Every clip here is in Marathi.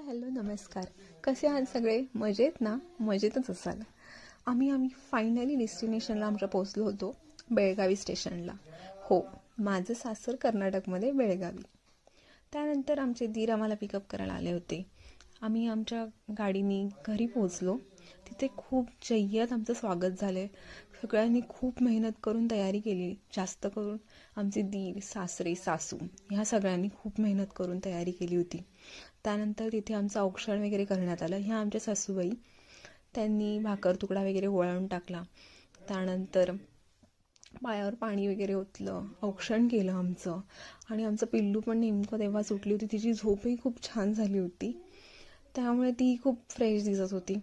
हॅलो नमस्कार. कसे आहात सगळे? मजेत ना? मजेतच असाल. आम्ही फायनली डेस्टिनेशनला आमच्या पोचलो होतो, बेळगावी स्टेशनला. हो, माझं सासर कर्नाटकमध्ये बेळगावी. त्यानंतर आमचे दीर आम्हाला पिकअप करायला आले होते. आम्ही आमच्या गाडीने घरी पोचलो. तिथे खूप जय्यत आमचं स्वागत झालं. सगळ्यांनी खूप मेहनत करून तयारी केली. जास्त करून आमचे दीर, सासरे, सासू ह्या सगळ्यांनी खूप मेहनत करून तयारी केली होती. त्यानंतर तिथे आमचं औक्षण वगैरे करण्यात आलं. ह्या आमच्या सासूबाई, त्यांनी भाकर तुकडा वगैरे ओवाळून टाकला. त्यानंतर पायावर पाणी वगैरे ओतलं, औक्षण केलं आमचं. आणि आमचं पिल्लू पण नेमकं तेव्हा सुटली होती. तिची झोपही खूप छान झाली होती, त्यामुळे ती खूप फ्रेश दिसत होती.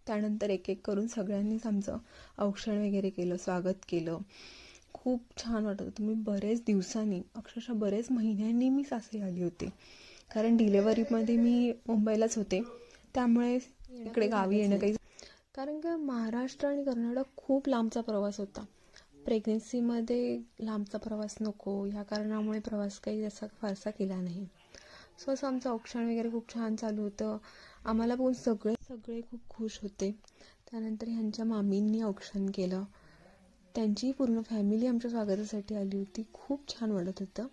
त्यानंतर एक एक करून सगळ्यांनीच आमचं औक्षण वगैरे केलं, स्वागत केलं. खूप छान वाटत होतं. मी बरेच दिवसांनी, अक्षरशः बरेच महिन्यांनी मी सासरी आली होते, कारण डिलेवरीमध्ये मी मुंबईलाच होते. त्यामुळे इकडे गावी येणं काही, कारण की महाराष्ट्र आणि कर्नाटक खूप लांबचा प्रवास होता. प्रेग्नेन्सीमध्ये लांबचा प्रवास नको ह्या कारणामुळे प्रवास काही असा फारसा केला नाही. सो असं आमचं औक्षण वगैरे खूप छान चालू होतं. आम्हाला बघून सगळे खूप खुश होते. त्यानंतर ह्यांच्या मामींनी औक्षण केलं. त्यांची पूर्ण फॅमिली आमच्या स्वागतासाठी आली होती. खूप छान वाटत होतं.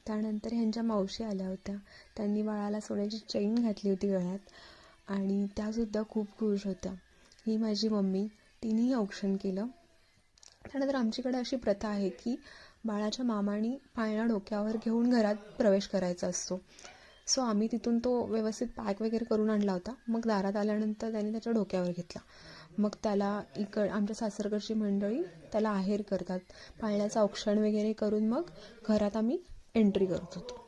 त्यानंतर ह्यांच्या मावशी आल्या होत्या. त्यांनी बाळाला सोन्याची चैन घातली होती गळ्यात आणि त्यासुद्धा खूप खुश होत्या. ही माझी मम्मी, तिनेही औक्षण केलं. त्यानंतर आमच्याकडे अशी प्रथा आहे की बाळाच्या मामाने पाळणा डोक्यावर घेऊन घरात प्रवेश करायचा असतो. सो आम्ही तिथून तो व्यवस्थित पॅक वगैरे करून आणला होता. मग दारात आल्यानंतर त्याने त्याच्या डोक्यावर घेतला. मग त्याला आमच्या सासरकडची मंडळी त्याला आहेर करतात. पाळण्याचं औक्षण वगैरे करून मग घरात आम्ही एंट्री करत होतो.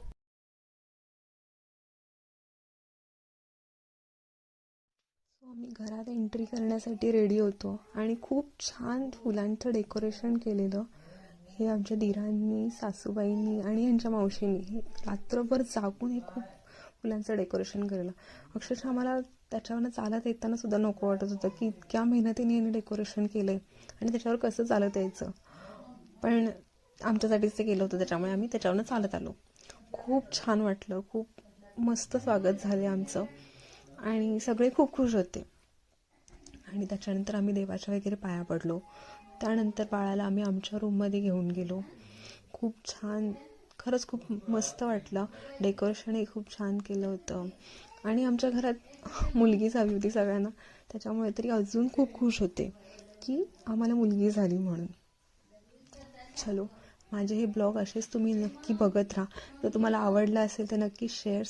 सो आम्ही घरात एंट्री करण्यासाठी रेडी होतो आणि खूप छान फुलांचं डेकोरेशन केलेलं. हे आमच्या दिरांनी, सासूबाईंनी आणि यांच्या मावशींनी हे रात्रभर जागून हे खूप फुलांचं डेकोरेशन केलेलं. अक्षरशः आम्हाला त्याच्यावरनं चालत येताना सुद्धा नको वाटत होतं की इतक्या मेहनतीने यांनी डेकोरेशन केलं आहे आणि त्याच्यावर कसं चालत यायचं. पण आमच्यासाठीच ते केलं होतं, त्याच्यामुळे आम्ही त्याच्यावरनं चालत आलो. खूप छान वाटलं. खूप मस्त स्वागत झाले आमचं आणि सगळे खूप खुश होते. आणि त्याच्यानंतर आम्ही देवाच्या वगैरे पाया पडलो. त्यानंतर बाळाला आम्ही आमच्या रूममध्ये घेऊन गेलो. खूप छान, खरंच खूप मस्त वाटलं. डेकोरेशनही खूप छान केलं होतं आणि आमच्या घरात मुलगीच हवी होती सगळ्यांना, त्याच्यामुळे तरी अजून खूप खुश होते की आम्हाला मुलगी झाली म्हणून. चलो, माझे हे ब्लॉग असेच तुम्ही नक्की बघत राहा. जर तुम्हाला आवडला असेल तर नक्की शेअर